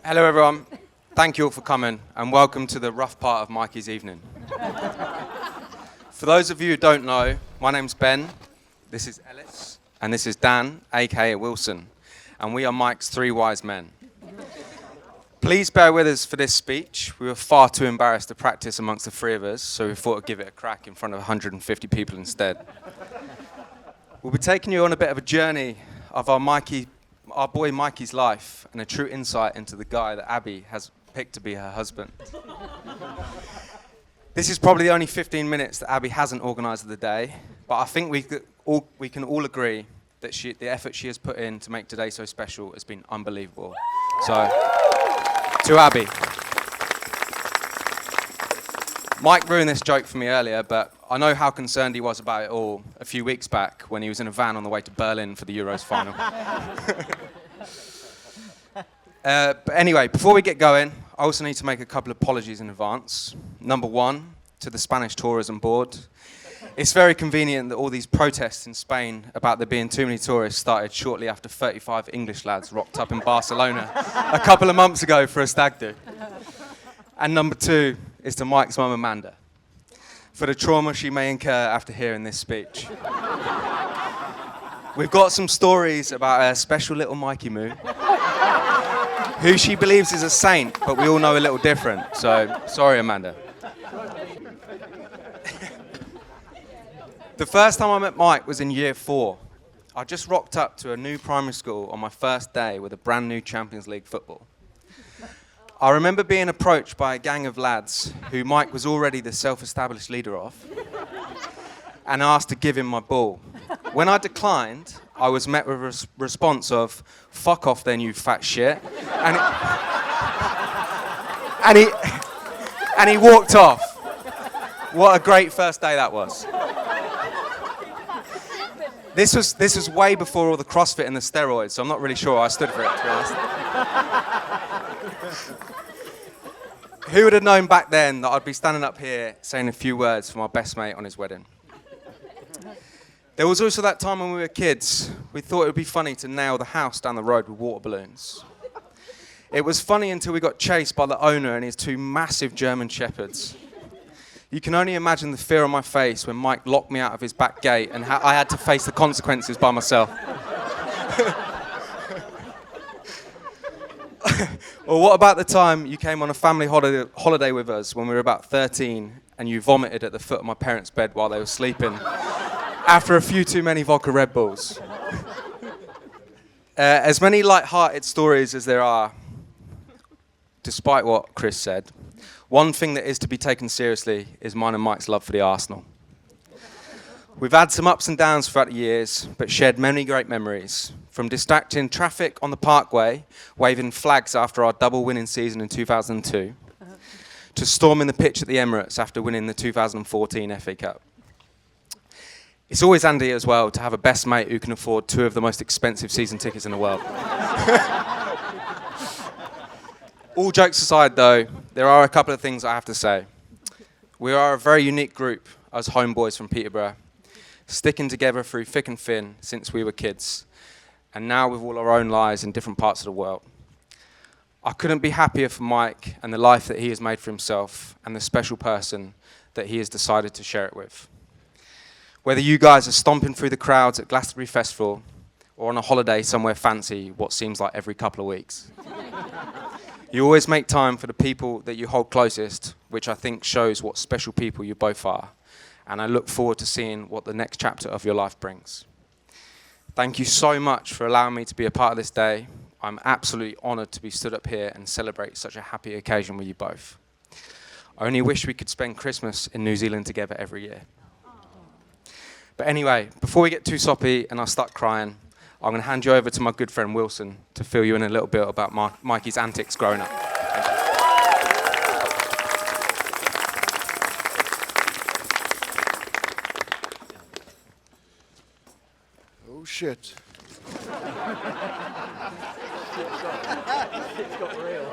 Hello, everyone. Thank you all for coming, and welcome to the rough part of Mikey's evening. For those of you who don't know, my name's Ben, this is Ellis, and this is Dan, aka Wilson, and we are Mike's three wise men. Please bear with us for this speech. We were far too embarrassed to practice amongst the three of us, so we thought we'd give it a crack in front of 150 people instead. We'll be taking you on a bit of a journey of our boy Mikey's life and a true insight into the guy that Abby has picked to be her husband. This is probably the only 15 minutes that Abby hasn't organised of the day, but I think we can all agree that the effort she has put in to make today so special has been unbelievable. So, to Abby. Mike ruined this joke for me earlier, but I know how concerned he was about it all a few weeks back when he was in a van on the way to Berlin for the Euros final. But anyway, before we get going, I also need to make a couple of apologies in advance. Number one, to the Spanish Tourism Board. It's very convenient that all these protests in Spain about there being too many tourists started shortly after 35 English lads rocked up in Barcelona a couple of months ago for a stag do. And number two is to Mike's mum Amanda, for the trauma she may incur after hearing this speech. We've got some stories about a special little Mikey Moo, who she believes is a saint, but we all know a little different, so sorry, Amanda. The first time I met Mike was in year 4. I just rocked up to a new primary school on my first day with a brand new Champions League football. I remember being approached by a gang of lads who Mike was already the self-established leader of and asked to give him my ball. When I declined, I was met with a response of, "Fuck off then, you fat shit." And he walked off. What a great first day that was. This was way before all the CrossFit and the steroids, so I'm not really sure I stood for it, to be honest. Who would have known back then that I'd be standing up here saying a few words for my best mate on his wedding? There was also that time when we were kids, we thought it would be funny to nail the house down the road with water balloons. It was funny until we got chased by the owner and his 2 massive German shepherds. You can only imagine the fear on my face when Mike locked me out of his back gate and I had to face the consequences by myself. Or what about the time you came on a family holiday with us when we were about 13 and you vomited at the foot of my parents' bed while they were sleeping after a few too many vodka Red Bulls? As many light-hearted stories as there are, despite what Chris said, one thing that is to be taken seriously is mine and Mike's love for the Arsenal. We've had some ups and downs throughout the years, but shared many great memories. From distracting traffic on the Parkway, waving flags after our double winning season in 2002, to storming the pitch at the Emirates after winning the 2014 FA Cup. It's always handy as well to have a best mate who can afford 2 of the most expensive season tickets in the world. All jokes aside though, there are a couple of things I have to say. We are a very unique group as homeboys from Peterborough, sticking together through thick and thin since we were kids, and now with all our own lives in different parts of the world. I couldn't be happier for Mike and the life that he has made for himself and the special person that he has decided to share it with. Whether you guys are stomping through the crowds at Glastonbury Festival or on a holiday somewhere fancy what seems like every couple of weeks, you always make time for the people that you hold closest, which I think shows what special people you both are. And I look forward to seeing what the next chapter of your life brings. Thank you so much for allowing me to be a part of this day. I'm absolutely honoured to be stood up here and celebrate such a happy occasion with you both. I only wish we could spend Christmas in New Zealand together every year. But anyway, before we get too soppy and I start crying, I'm going to hand you over to my good friend Wilson to fill you in a little bit about Mikey's antics growing up. Oh shit. It's got real.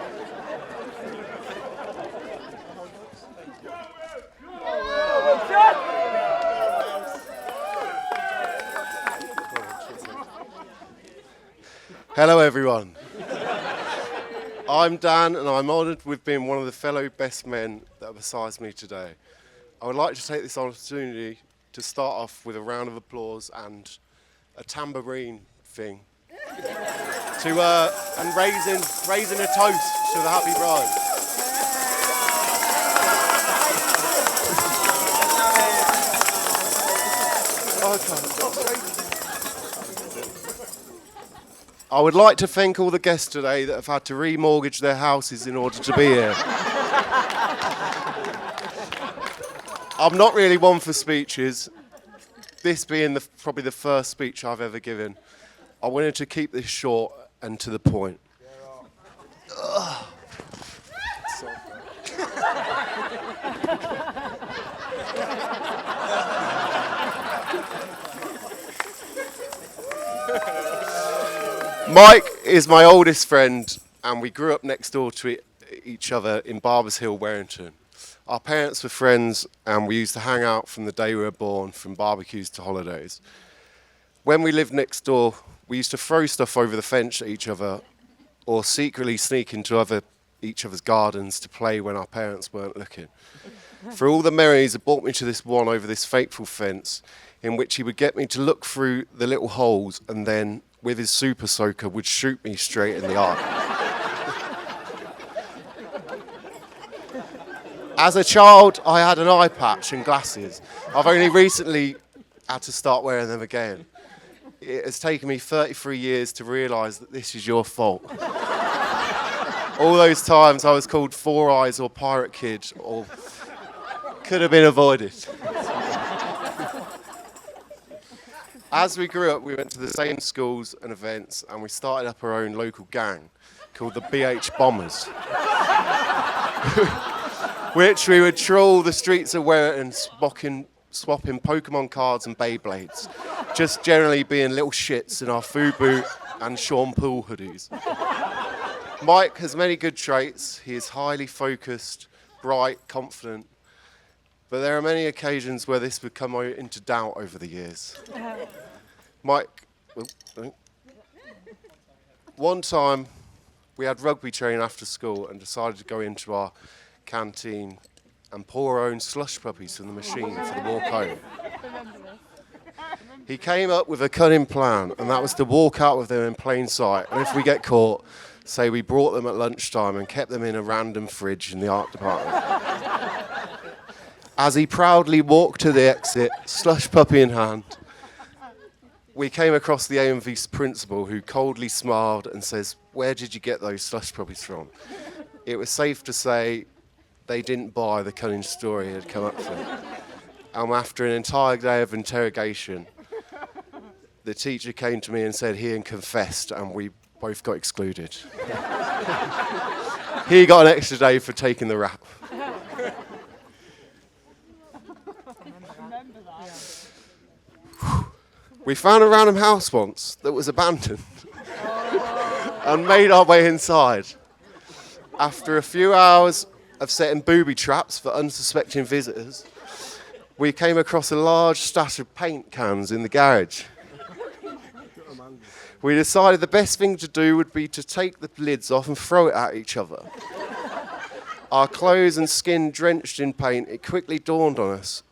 Hello everyone. I'm Dan, and I'm honoured with being one of the fellow best men that are beside me today. I would like to take this opportunity to start off with a round of applause and a tambourine thing and raising a toast to the happy bride. I would like to thank all the guests today that have had to remortgage their houses in order to be here. I'm not really one for speeches, this being probably the first speech I've ever given. I wanted to keep this short and to the point. Mike is my oldest friend, and we grew up next door to each other in Barbers Hill, Warrington. Our parents were friends, and we used to hang out from the day we were born, from barbecues to holidays. When we lived next door, we used to throw stuff over the fence at each other, or secretly sneak into each other's gardens to play when our parents weren't looking. For all the memories, it brought me to this one over this fateful fence, in which he would get me to look through the little holes, and then, with his super soaker, would shoot me straight in the eye. As a child, I had an eye patch and glasses. I've only recently had to start wearing them again. It has taken me 33 years to realise that this is your fault. All those times I was called Four Eyes or Pirate Kid, or could have been avoided. As we grew up, we went to the same schools and events, and we started up our own local gang called the BH Bombers, which we would troll the streets of Warrington, swapping Pokemon cards and Beyblades, just generally being little shits in our FUBU and Sean Paul hoodies. Mike has many good traits. He is highly focused, bright, confident, but there are many occasions where this would come into doubt over the years. One time we had rugby training after school and decided to go into our canteen and pour our own slush puppies from the machine for the walk home. He came up with a cunning plan, and that was to walk out with them in plain sight, and if we get caught, say we brought them at lunchtime and kept them in a random fridge in the art department. As he proudly walked to the exit, slush puppy in hand, we came across the AMV's principal, who coldly smiled and says, "Where did you get those slush puppies from?" It was safe to say they didn't buy the cunning story he had come up with. After an entire day of interrogation, the teacher came to me and said he had confessed, and we both got excluded. He got an extra day for taking the rap. We found a random house once that was abandoned and made our way inside. After a few hours of setting booby traps for unsuspecting visitors, we came across a large stash of paint cans in the garage. We decided the best thing to do would be to take the lids off and throw it at each other. Our clothes and skin drenched in paint, it quickly dawned on us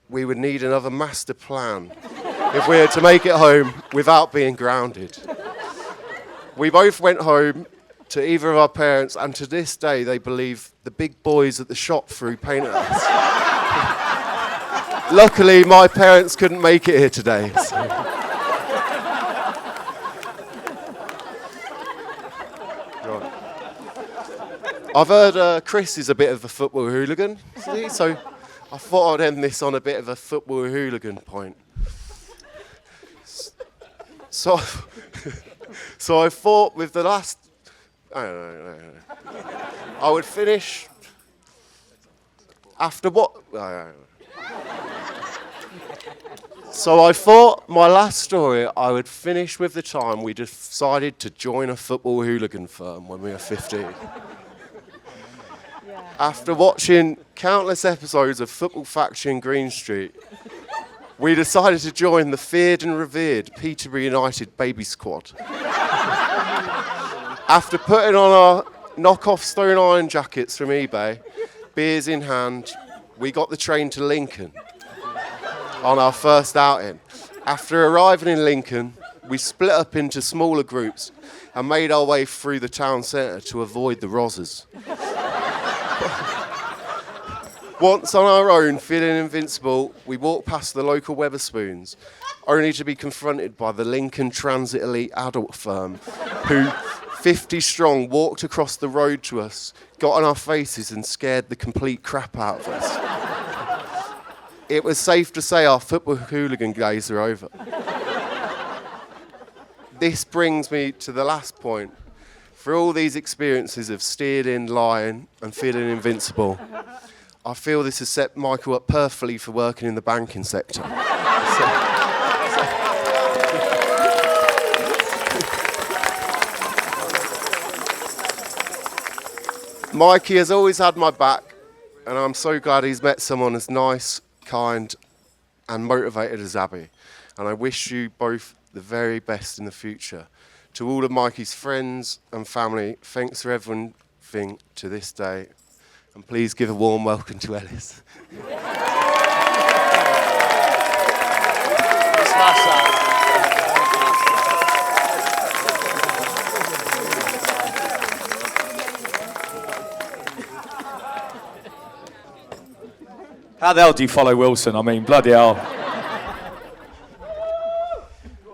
we would need another master plan if we had to make it home without being grounded. We both went home to either of our parents, and to this day they believe the big boys at the shop threw paint at us. Luckily, my parents couldn't make it here today. So. Right. I've heard Chris is a bit of a football hooligan, so I thought I'd end this on a bit of a football hooligan point. So I thought with the last... I would finish after what... So I thought my last story, I would finish with the time we decided to join a football hooligan firm when we were 15. After watching countless episodes of Football Factory in Green Street, we decided to join the feared and revered Peterborough United baby squad. After putting on our knockoff Stone Iron jackets from eBay, beers in hand, we got the train to Lincoln on our first outing. After arriving in Lincoln, we split up into smaller groups and made our way through the town centre to avoid the Rozzers. Once on our own, feeling invincible, we walked past the local Weatherspoons, only to be confronted by the Lincoln Transit Elite adult firm, who, 50 strong, walked across the road to us, got on our faces and scared the complete crap out of us. It was safe to say our football hooligan days are over. This brings me to the last point. For all these experiences of stealing, lying, and feeling invincible, I feel this has set Michael up perfectly for working in the banking sector. Mikey has always had my back, and I'm so glad he's met someone as nice, kind, and motivated as Abby. And I wish you both the very best in the future. To all of Mikey's friends and family, thanks for everything to this day. And please give a warm welcome to Ellis. How the hell do you follow Wilson? I mean, bloody hell.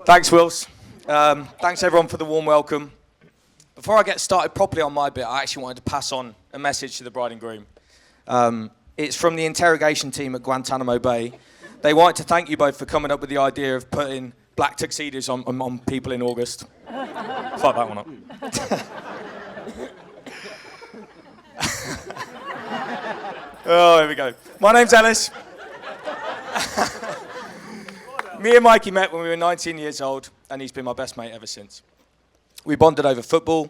Thanks, Wills. Thanks, everyone, for the warm welcome. Before I get started properly on my bit, I actually wanted to pass on a message to the bride and groom. It's from the interrogation team at Guantanamo Bay. They wanted to thank you both for coming up with the idea of putting black tuxedos on people in August. Fuck that one up. Oh, here we go. My name's Ellis. Me and Mikey met when we were 19 years old, and he's been my best mate ever since. We bonded over football,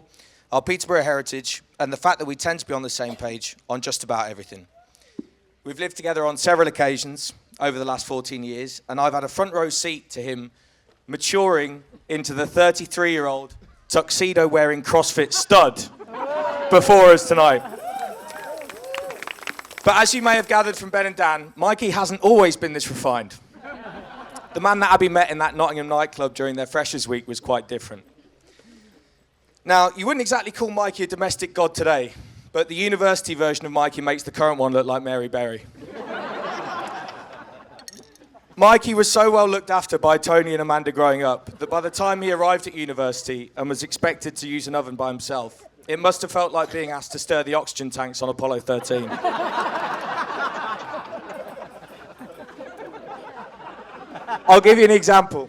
our Peterborough heritage, and the fact that we tend to be on the same page on just about everything. We've lived together on several occasions over the last 14 years, and I've had a front row seat to him maturing into the 33-year-old tuxedo-wearing CrossFit stud before us tonight. But as you may have gathered from Ben and Dan, Mikey hasn't always been this refined. The man that Abby met in that Nottingham nightclub during their Freshers' Week was quite different. Now, you wouldn't exactly call Mikey a domestic god today, but the university version of Mikey makes the current one look like Mary Berry. Mikey was so well looked after by Tony and Amanda growing up that by the time he arrived at university and was expected to use an oven by himself, it must have felt like being asked to stir the oxygen tanks on Apollo 13. I'll give you an example.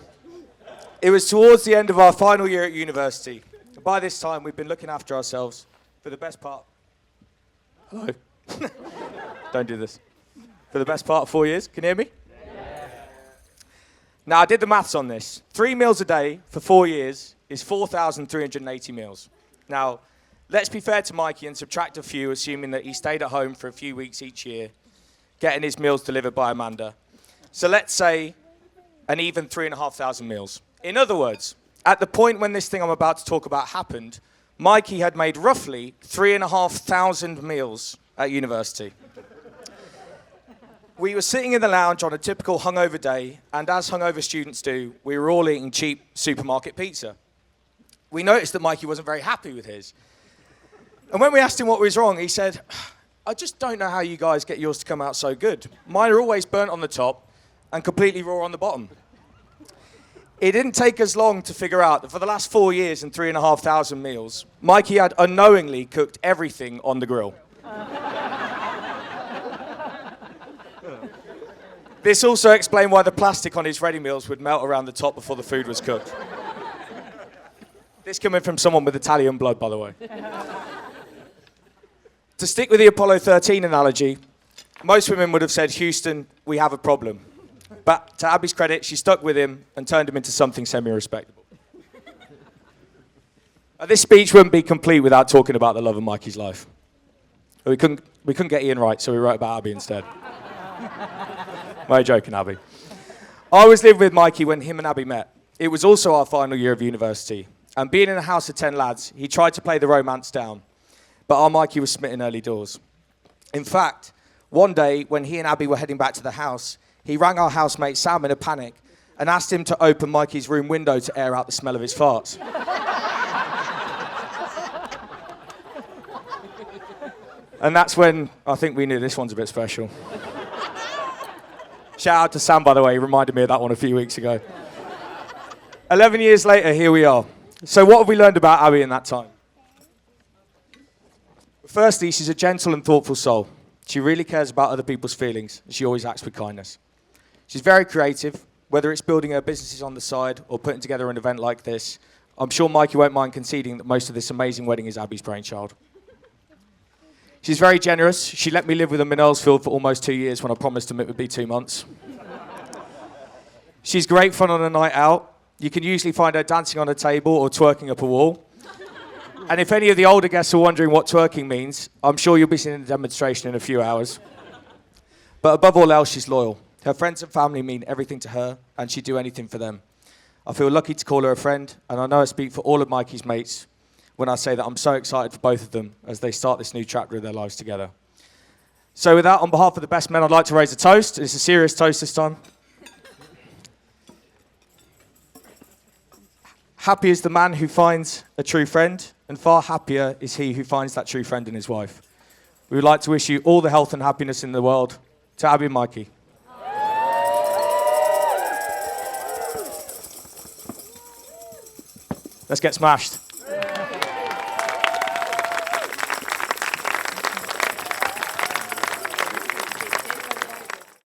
It was towards the end of our final year at university. By this time, we'd been looking after ourselves for the best part... Hello? Don't do this. For the best part of 4 years. Can you hear me? Yeah. Now, I did the maths on this. 3 meals a day for 4 years is 4,380 meals. Now, let's be fair to Mikey and subtract a few, assuming that he stayed at home for a few weeks each year, getting his meals delivered by Amanda. So let's say an even 3,500 meals. In other words, at the point when this thing I'm about to talk about happened, Mikey had made roughly 3,500 meals at university. We were sitting in the lounge on a typical hungover day, and as hungover students do, we were all eating cheap supermarket pizza. We noticed that Mikey wasn't very happy with his. And when we asked him what was wrong, he said, I just don't know how you guys get yours to come out so good. Mine are always burnt on the top and completely raw on the bottom. It didn't take us long to figure out that for the last 4 years and 3,500 meals, Mikey had unknowingly cooked everything on the grill. This also explained why the plastic on his ready meals would melt around the top before the food was cooked. This coming from someone with Italian blood, by the way. To stick with the Apollo 13 analogy, most women would have said, Houston, we have a problem. But to Abby's credit, she stuck with him and turned him into something semi-respectable. This speech wouldn't be complete without talking about the love of Mikey's life. We couldn't get Ian right, so we wrote about Abby instead. No joking, Abby. I was living with Mikey when him and Abby met. It was also our final year of university. And being in a house of 10 lads, he tried to play the romance down. But our Mikey was smitten early doors. In fact, one day when he and Abby were heading back to the house, he rang our housemate Sam in a panic and asked him to open Mikey's room window to air out the smell of his farts. And that's when I think we knew this one's a bit special. Shout out to Sam, by the way, he reminded me of that one a few weeks ago. 11 years later, here we are. So what have we learned about Abby in that time? Firstly, she's a gentle and thoughtful soul. She really cares about other people's feelings, and she always acts with kindness. She's very creative, whether it's building her businesses on the side or putting together an event like this. I'm sure Mikey won't mind conceding that most of this amazing wedding is Abby's brainchild. She's very generous. She let me live with them in Earlsfield for almost 2 years when I promised them it would be 2 months. She's great fun on a night out. You can usually find her dancing on a table or twerking up a wall. And if any of the older guests are wondering what twerking means, I'm sure you'll be seeing a demonstration in a few hours. But above all else, she's loyal. Her friends and family mean everything to her, and she'd do anything for them. I feel lucky to call her a friend, and I know I speak for all of Mikey's mates when I say that I'm so excited for both of them as they start this new chapter of their lives together. So with that, on behalf of the best men, I'd like to raise a toast. It's a serious toast this time. Happy is the man who finds a true friend, and far happier is he who finds that true friend in his wife. We would like to wish you all the health and happiness in the world. To Abby and Mikey. Let's get smashed.